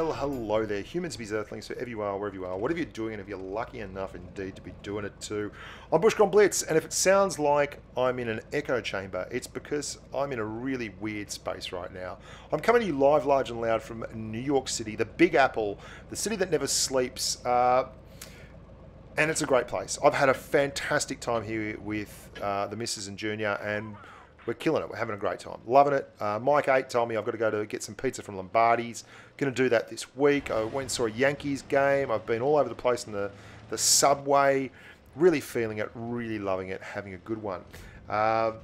Well, hello there, humans, bees, earthlings, whoever you are, wherever you are, whatever you're doing, and if you're lucky enough indeed to be doing it too. I'm Bushka Blitz, and if it sounds like I'm in an echo chamber, it's because I'm in a really weird space right now. I'm coming to you live, large and loud from New York City, the Big Apple, the city that never sleeps, and it's a great place. I've had a fantastic time here with the Missus and Junior, and we're killing it. We're having a great time. Loving it. Mike 8 told me I've got to go to get some pizza from Lombardi's. Going to do that this week. I went and saw a Yankees game. I've been all over the place in the subway. Really feeling it. Really loving it. Having a good one. But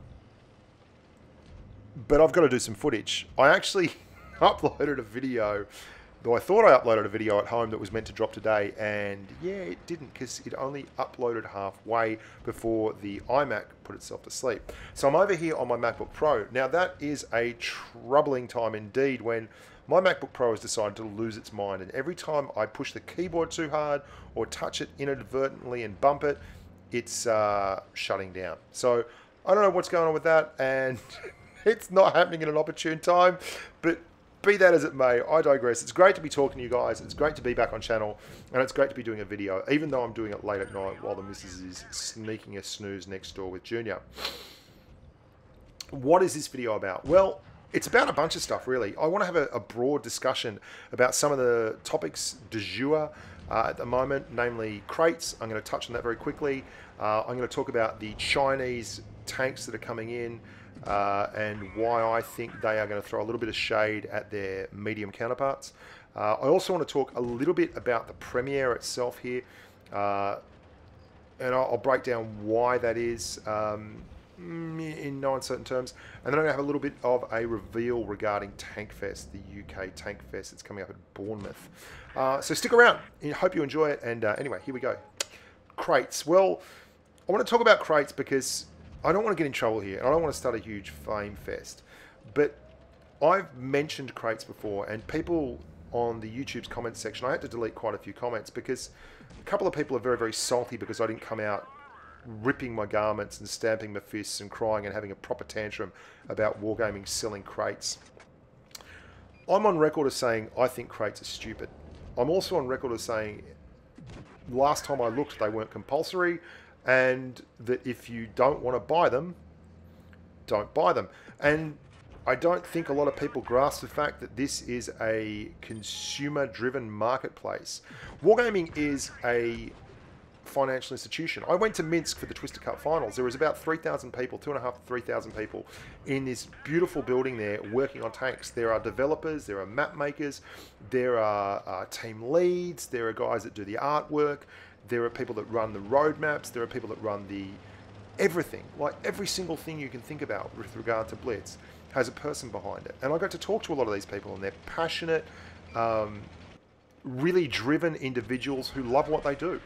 I've got to do some footage. I actually uploaded a video. Though I thought I uploaded a video at home that was meant to drop today, and yeah, it didn't, because it only uploaded halfway before the iMac put itself to sleep. So I'm over here on my MacBook Pro. Now that is a troubling time indeed, when my MacBook Pro has decided to lose its mind, and every time I push the keyboard too hard or touch it inadvertently and bump it, it's shutting down. So I don't know what's going on with that, and it's not happening in an opportune time, but be that as it may, I digress. It's great to be talking to you guys. It's great to be back on channel, and it's great to be doing a video, even though I'm doing it late at night while the missus is sneaking a snooze next door with Junior. What is this video about? Well, it's about a bunch of stuff, really. I want to have a broad discussion about some of the topics du jour at the moment, namely crates. I'm going to touch on that very quickly. I'm going to talk about the Chinese tanks that are coming in, and why I think they are going to throw a little bit of shade at their medium counterparts. I also want to talk a little bit about the Premiere itself here, and I'll break down why that is in no uncertain terms. And then I'm going to have a little bit of a reveal regarding Tankfest, the UK Tankfest that's coming up at Bournemouth. So stick around. I hope you enjoy it. And anyway, here we go. Crates. Well, I want to talk about crates because I don't want to get in trouble here, and I don't want to start a huge fame fest. But I've mentioned crates before, and people on the YouTube's comments section, I had to delete quite a few comments because a couple of people are very, very salty because I didn't come out ripping my garments and stamping my fists and crying and having a proper tantrum about Wargaming selling crates. I'm on record as saying I think crates are stupid. I'm also on record as saying last time I looked, they weren't compulsory, and that if you don't want to buy them, don't buy them. And I don't think a lot of people grasp the fact that this is a consumer-driven marketplace. Wargaming is a financial institution. I went to Minsk for the Twister Cup finals. There was about 3,000 people, 2,500 to 3,000 people in this beautiful building there working on tanks. There are developers, there are map makers, there are team leads, there are guys that do the artwork, there are people that run the roadmaps, there are people that run the everything. Like every single thing you can think about with regard to Blitz has a person behind it. And I got to talk to a lot of these people, and they're passionate, really driven individuals who love what they do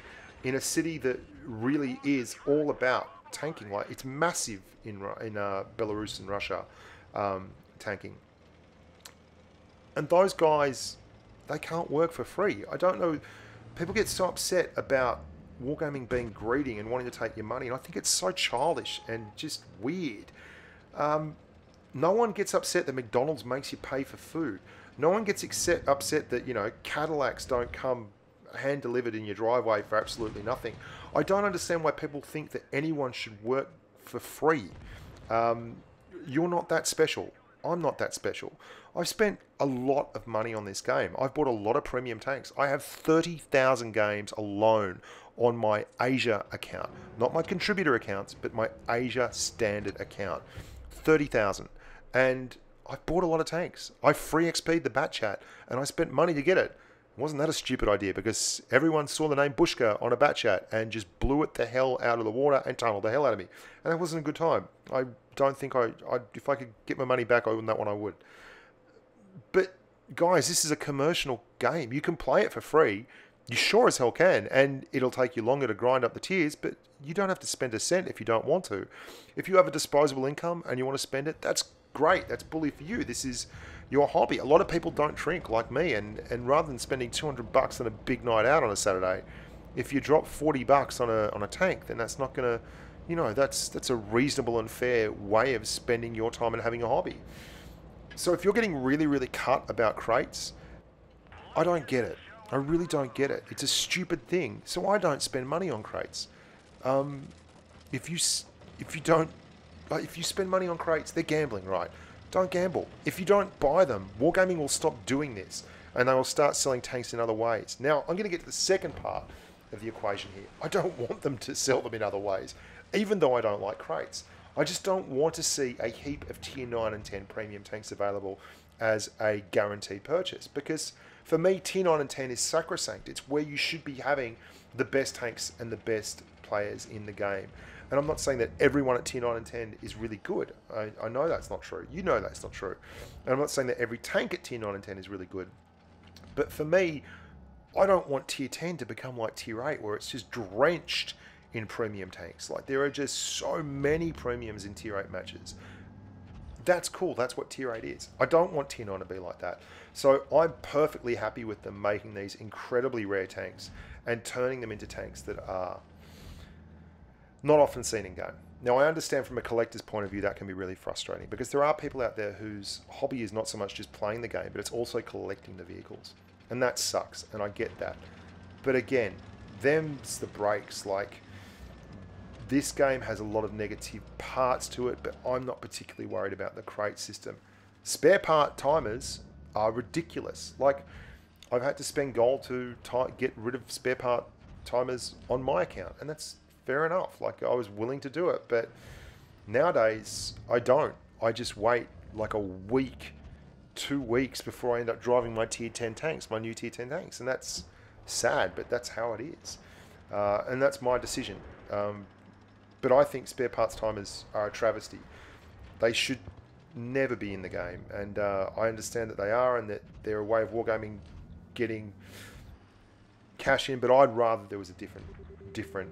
in a city that really is all about tanking. Like it's massive in Belarus and Russia, tanking. And those guys, they can't work for free. I don't know. People get so upset about Wargaming being greedy and wanting to take your money, and I think it's so childish and just weird. No one gets upset that McDonald's makes you pay for food. No one gets upset that, you know, Cadillacs don't come hand-delivered in your driveway for absolutely nothing. I don't understand why people think that anyone should work for free. You're not that special. I'm not that special. I've spent a lot of money on this game. I've bought a lot of premium tanks. I have 30,000 games alone on my Asia account. Not my contributor accounts, but my Asia standard account. 30,000. And I've bought a lot of tanks. I free XP'd the Bat Chat, and I spent money to get it. Wasn't that a stupid idea? Because everyone saw the name Bushka on a Bat Chat and just blew it the hell out of the water and tunneled the hell out of me. And that wasn't a good time. I don't think if I could get my money back on that one, I would. But guys, this is a commercial game. You can play it for free. You sure as hell can. And it'll take you longer to grind up the tiers, but you don't have to spend a cent if you don't want to. If you have a disposable income and you want to spend it, that's great. That's bully for you. This is your hobby. A lot of people don't drink like me, and rather than spending 200 bucks on a big night out on a Saturday, if you drop 40 bucks on a tank, then that's not going to, you know, that's a reasonable and fair way of spending your time and having a hobby. So if you're getting really, really cut about crates, I don't get it. I really don't get it. It's a stupid thing. So I don't spend money on crates. If you don't, like, if you spend money on crates, they're gambling, right? Don't gamble. If you don't buy them, Wargaming will stop doing this, and they will start selling tanks in other ways. Now, I'm going to get to the second part of the equation here. I don't want them to sell them in other ways, even though I don't like crates. I just don't want to see a heap of tier 9 and 10 premium tanks available as a guaranteed purchase, because for me, tier 9 and 10 is sacrosanct. It's where you should be having the best tanks and the best players in the game. And I'm not saying that everyone at tier 9 and 10 is really good. I know that's not true. You know that's not true. And I'm not saying that every tank at tier 9 and 10 is really good. But for me, I don't want tier 10 to become like tier 8, where it's just drenched in premium tanks. Like, there are just so many premiums in tier 8 matches. That's cool. That's what tier 8 is. I don't want tier 9 to be like that. So I'm perfectly happy with them making these incredibly rare tanks and turning them into tanks that are not often seen in game. Now, I understand from a collector's point of view that can be really frustrating, because there are people out there whose hobby is not so much just playing the game, but it's also collecting the vehicles. And that sucks, and I get that. But again, them's the breaks. Like, this game has a lot of negative parts to it, but I'm not particularly worried about the crate system. Spare part timers are ridiculous. Like, I've had to spend gold to get rid of spare part timers on my account, and that's fair enough. Like, I was willing to do it, but nowadays I don't. I just wait like a week, 2 weeks before I end up driving my tier 10 tanks, my new tier 10 tanks, and that's sad, but that's how it is. And that's my decision. But I think spare parts timers are a travesty. They should never be in the game, and I understand that they are, and that they're a way of Wargaming getting cash in, but I'd rather there was a different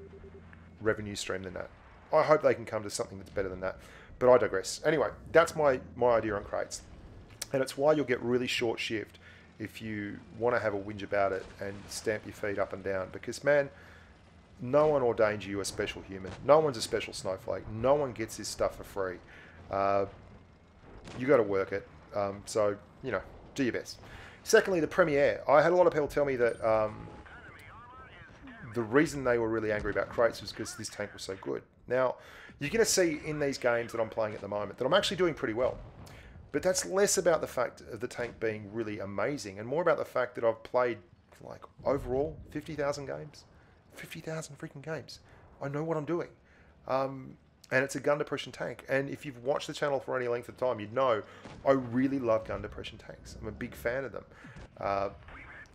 revenue stream than that. I hope they can come to something that's better than that, but I digress. Anyway, that's my idea on crates, and it's why you'll get really short shift if you want to have a whinge about it and stamp your feet up and down, because, man, no one ordains you a special human. No one's a special snowflake. No one gets this stuff for free. You got to work it. So, you know, do your best. Secondly, the Premiere. I had a lot of people tell me that the reason they were really angry about crates was because this tank was so good. Now, you're going to see in these games that I'm playing at the moment that I'm actually doing pretty well. But that's less about the fact of the tank being really amazing and more about the fact that I've played, like, overall 50,000 games. 50,000 freaking games. I know what I'm doing. And it's a gun depression tank. And if you've watched the channel for any length of time, you'd know I really love gun depression tanks. I'm a big fan of them.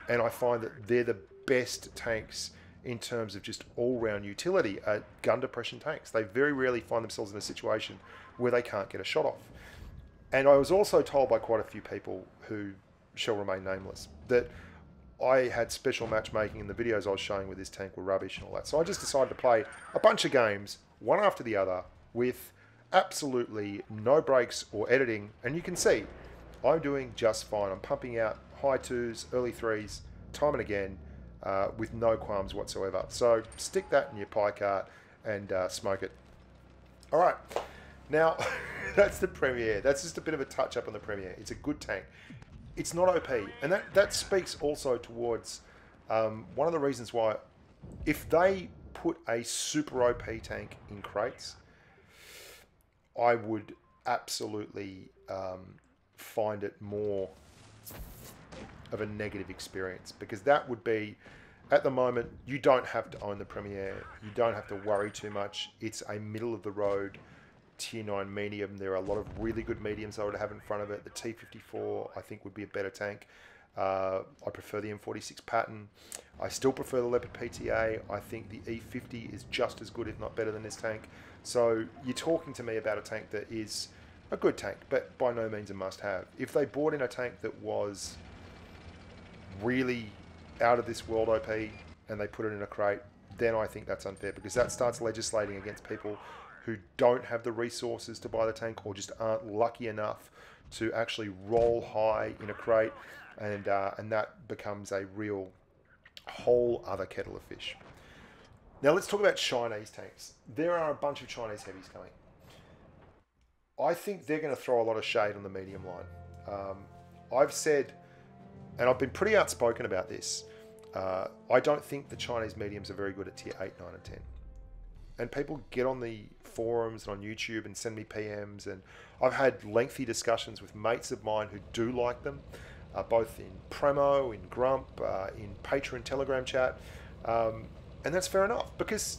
And I find that they're the best tanks in terms of just all-round utility at gun depression tanks. They very rarely find themselves in a situation where they can't get a shot off. And I was also told by quite a few people who shall remain nameless that I had special matchmaking and the videos I was showing with this tank were rubbish and all that. So I just decided to play a bunch of games, one after the other, with absolutely no breaks or editing. And you can see I'm doing just fine. I'm pumping out high 2s, early 3s, time and again, with no qualms whatsoever. So stick that in your pie cart and smoke it. All right. Now, that's the Premiere. That's just a bit of a touch-up on the Premiere. It's a good tank. It's not OP. And that speaks also towards one of the reasons why, if they put a super OP tank in crates, I would absolutely find it more of a negative experience, because that would be, at the moment, you don't have to own the Premiere. You don't have to worry too much. It's a middle-of-the-road tier 9 medium. There are a lot of really good mediums I would have in front of it. The T54 I think would be a better tank. I prefer the M46 pattern. I still prefer the Leopard PTA. I think the E50 is just as good, if not better, than this tank. So you're talking to me about a tank that is a good tank, but by no means a must-have. If they bought in a tank that was really out of this world OP and they put it in a crate, then I think that's unfair, because that starts legislating against people who don't have the resources to buy the tank or just aren't lucky enough to actually roll high in a crate, and that becomes a real whole other kettle of fish. Now let's talk about Chinese tanks. There are a bunch of Chinese heavies coming. I think they're going to throw a lot of shade on the medium line. I've said and I've been pretty outspoken about this. I don't think the Chinese mediums are very good at tier 8, 9, and 10. And people get on the forums and on YouTube and send me PMs, and I've had lengthy discussions with mates of mine who do like them, both in Premo, in Grump, in Patreon, Telegram chat, and that's fair enough, because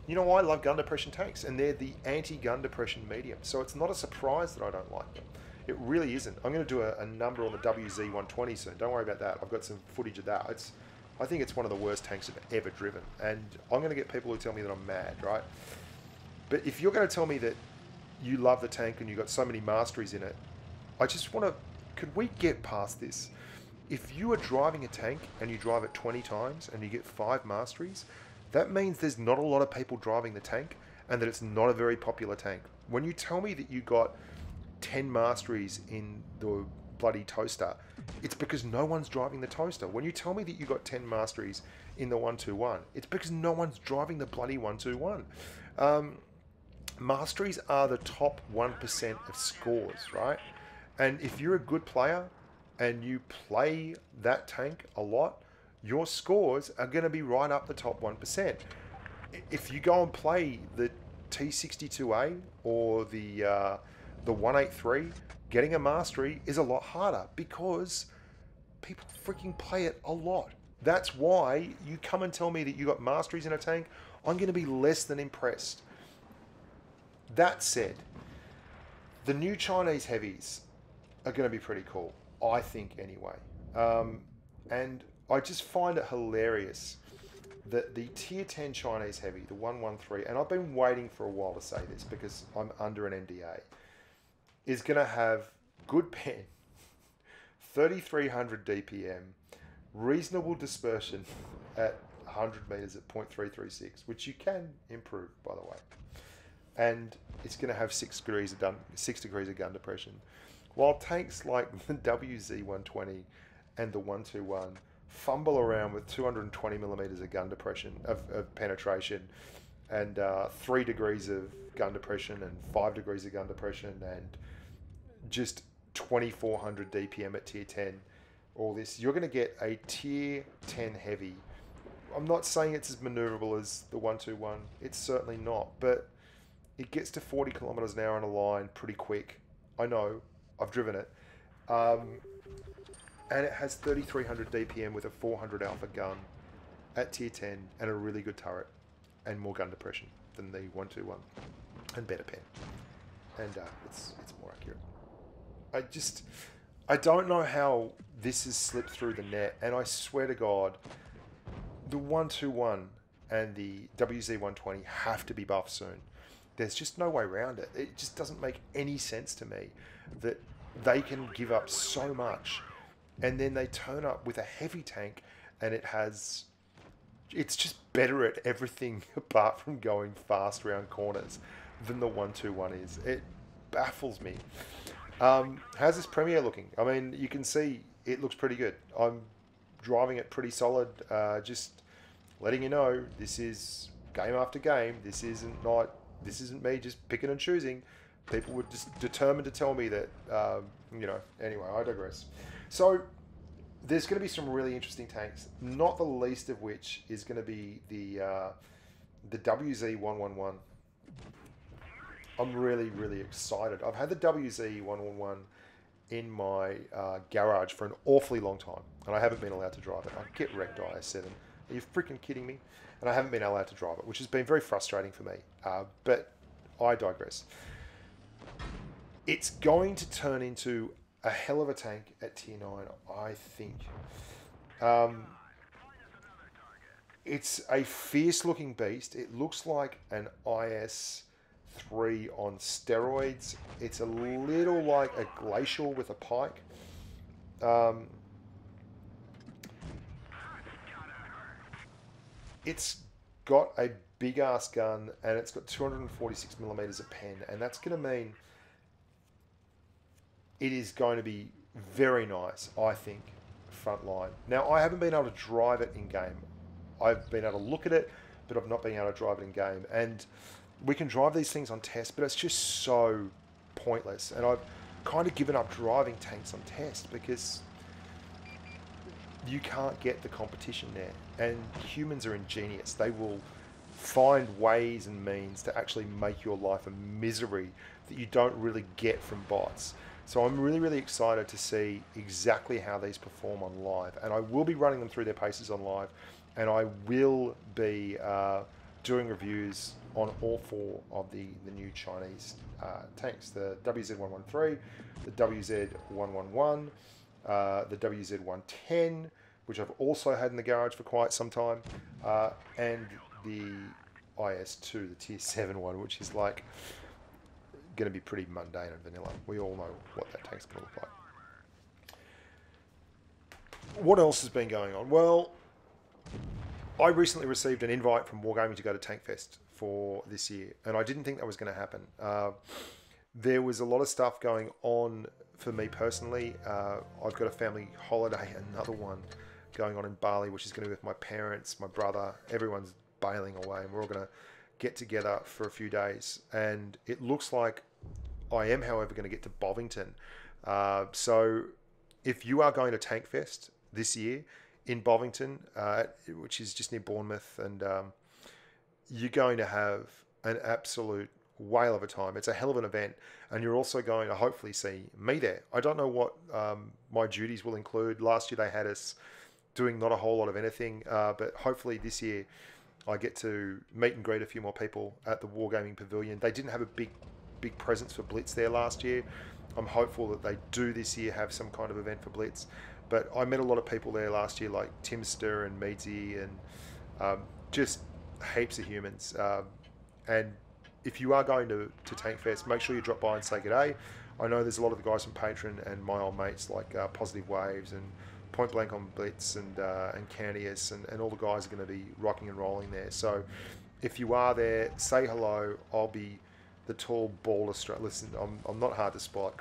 you know, I love gun depression tanks, and they're the anti-gun depression medium, so it's not a surprise that I don't like them. It really isn't. I'm going to do a number on the WZ120 soon. Don't worry about that. I've got some footage of that. I think it's one of the worst tanks I've ever driven, and I'm going to get people who tell me that I'm mad, right? But if you're going to tell me that you love the tank and you've got so many masteries in it, I just want to... Could we get past this? If you are driving a tank and you drive it 20 times and you get 5 masteries, that means there's not a lot of people driving the tank and that it's not a very popular tank. When you tell me that you got 10 masteries in the bloody toaster, it's because no one's driving the toaster. When you tell me that you got 10 masteries in the 121, it's because no one's driving the bloody 121. Masteries are the top 1% of scores, right? And if you're a good player and you play that tank a lot, your scores are going to be right up the top 1%. If you go and play the T62A or the 183, getting a mastery is a lot harder because people freaking play it a lot. That's why you come and tell me that you got masteries in a tank, I'm going to be less than impressed. That said, the new Chinese heavies are going to be pretty cool, I think anyway. And I just find it hilarious that the tier 10 Chinese heavy, the 113, and I've been waiting for a while to say this because I'm under an NDA, is going to have good pen, 3300 DPM, reasonable dispersion at 100 meters at 0.336, which you can improve, by the way. And it's going to have 6 degrees of gun depression. While tanks like the WZ120 and the 121 fumble around with 220 millimeters of gun depression, of penetration, and 3 degrees of gun depression and 5 degrees of gun depression and just 2400 DPM at tier 10, all this, you're going to get a tier 10 heavy. I'm not saying it's as maneuverable as the 121. It's certainly not, but it gets to 40 kilometers an hour on a line pretty quick. I know, I've driven it. And it has 3300 DPM with a 400 alpha gun at tier 10 and a really good turret and more gun depression than the 121 and better pen. And it's more accurate. I don't know how this has slipped through the net, and I swear to God, the 121 and the WZ120 have to be buffed soon. There's just no way around it. It just doesn't make any sense to me that they can give up so much and then they turn up with a heavy tank and it's just better at everything apart from going fast around corners than the 121 is. It baffles me. How's this Premier looking? I mean, you can see it looks pretty good. I'm driving it pretty solid. Just letting you know, this is game after game. This isn't me just picking and choosing. People were just determined to tell me that, anyway, I digress. So there's going to be some really interesting tanks, not the least of which is going to be the WZ111. I'm really, really excited. I've had the WZ111 in my garage for an awfully long time, and I haven't been allowed to drive it. I get wrecked IS7. Are you freaking kidding me? And I haven't been allowed to drive it, which has been very frustrating for me. But I digress. It's going to turn into a hell of a tank at tier 9, I think. It's a fierce looking beast. It looks like an IS-3 on steroids. It's a little like a glacial with a pike. It's got a big ass gun and it's got 246 millimeters of pen, and that's going to mean it is going to be very nice, I think, front line. Now, I haven't been able to drive it in game. I've been able to look at it, but I've not been able to drive it in game. And we can drive these things on test, but it's just so pointless. And I've kind of given up driving tanks on test because you can't get the competition there. And humans are ingenious. They will find ways and means to actually make your life a misery that you don't really get from bots. So I'm really, really excited to see exactly how these perform on live. And I will be running them through their paces on live. And I will be doing reviews on all 4 of the new Chinese tanks. The WZ113, the WZ111, the WZ110, which I've also had in the garage for quite some time, and the IS2, the tier 7 one, which is like going to be pretty mundane and vanilla. We all know what that tank's going to look like. What else has been going on? Well, I recently received an invite from Wargaming to go to Tankfest for this year, and I didn't think that was going to happen. There was a lot of stuff going on for me personally. I've got a family holiday, another one going on in Bali, which is going to be with my parents, my brother. Everyone's bailing away, and we're all going to get together for a few days. And it looks like I am, however, going to get to Bovington. So if you are going to Tankfest this year in Bovington, which is just near Bournemouth, and you're going to have an absolute whale of a time. It's a hell of an event, and you're also going to hopefully see me there. I don't know what my duties will include. Last year they had us doing not a whole lot of anything, but hopefully this year I get to meet and greet a few more people at the Wargaming Pavilion. They didn't have a big presence for Blitz there last year. I'm hopeful that they do this year have some kind of event for Blitz. But I met a lot of people there last year, like Timster and Meadsy, and just heaps of humans. And if you are going to Tankfest, make sure you drop by and say good day. I know there's a lot of the guys from Patreon and my old mates like Positive Waves and Point Blank on Blitz and Candius, and all the guys are going to be rocking and rolling there. So if you are there, say hello. I'll be the tall, bald Australian. Listen, I'm not hard to spot.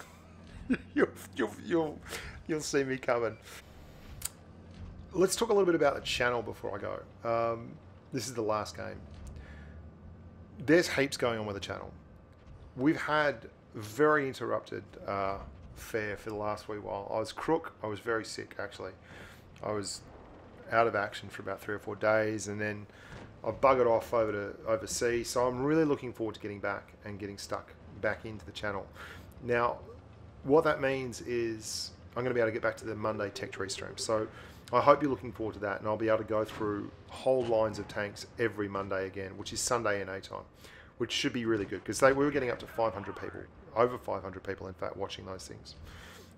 You'll see me coming. Let's talk a little bit about the channel before I go. This is the last game. There's heaps going on with the channel. We've had very interrupted fare for the last wee while. I was crook. I was very sick, actually. I was out of action for about 3 or 4 days, and then I buggered off over to overseas. So I'm really looking forward to getting back and getting stuck back into the channel. Now, what that means is I'm going to be able to get back to the Monday Tech Tree stream. So I hope you're looking forward to that, and I'll be able to go through whole lines of tanks every Monday again, which is Sunday NA time, which should be really good because we were getting up to 500 people, over 500 people in fact, watching those things.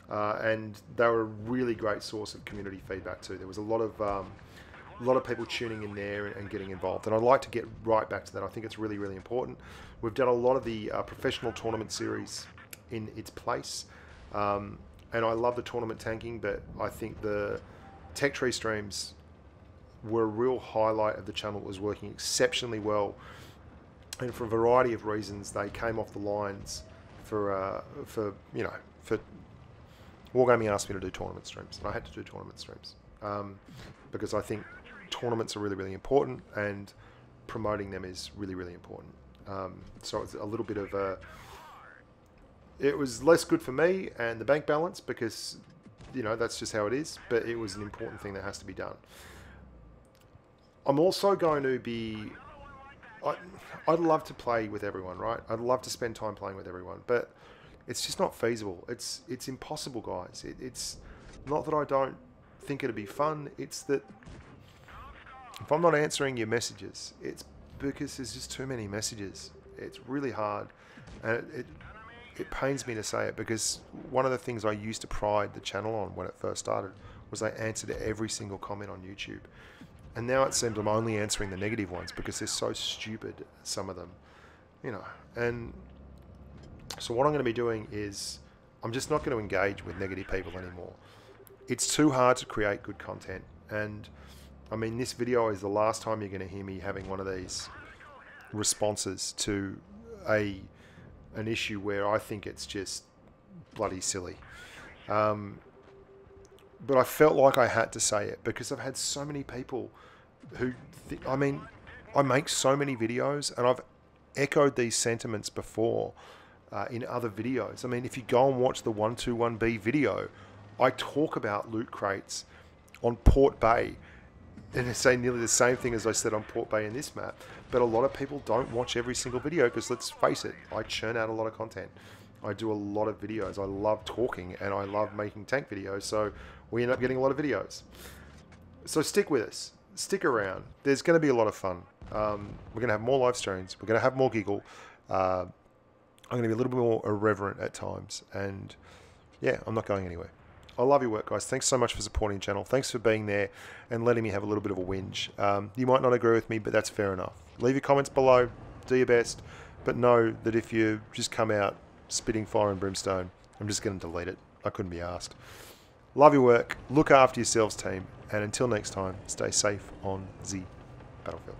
And they were a really great source of community feedback too. There was a lot of people tuning in there and getting involved, and I'd like to get right back to that. I think it's really, really important. We've done a lot of the professional tournament series in its place, and I love the tournament tanking, but I think the Tech Tree streams were a real highlight of the channel. It was working exceptionally well, and for a variety of reasons they came off the lines for Wargaming asked me to do tournament streams, and I had to do tournament streams because I think tournaments are really, really important, and promoting them is really, really important. So it's a little bit of a... It was less good for me and the bank balance because, you know, that's just how it is, but it was an important thing that has to be done. I'm also going to be... I'd love to play with everyone, right? I'd love to spend time playing with everyone, but it's just not feasible. It's impossible, guys. It's not that I don't think it'd be fun. It's that if I'm not answering your messages, it's because there's just too many messages. It's really hard, and it pains me to say it because one of the things I used to pride the channel on when it first started was I answered every single comment on YouTube. And now it seems I'm only answering the negative ones because they're so stupid, some of them, you know. And so what I'm going to be doing is I'm just not going to engage with negative people anymore. It's too hard to create good content. And I mean, this video is the last time you're going to hear me having one of these responses to an issue where I think it's just bloody silly. But I felt like I had to say it because I've had so many people who... I mean, I make so many videos and I've echoed these sentiments before in other videos. I mean, if you go and watch the 121B video, I talk about loot crates. on Port Bay, and I say nearly the same thing as I said on Port Bay in this map, but a lot of people don't watch every single video because, let's face it, I churn out a lot of content. I do a lot of videos. I love talking and I love making tank videos, so we end up getting a lot of videos. So stick with us. Stick around. There's going to be a lot of fun. We're going to have more live streams. We're going to have more giggle. I'm going to be a little bit more irreverent at times. And yeah, I'm not going anywhere. I love your work, guys. Thanks so much for supporting the channel. Thanks for being there and letting me have a little bit of a whinge. You might not agree with me, but that's fair enough. Leave your comments below. Do your best. But know that if you just come out spitting fire and brimstone, I'm just going to delete it. I couldn't be asked. Love your work. Look after yourselves, team. And until next time, stay safe on the battlefield.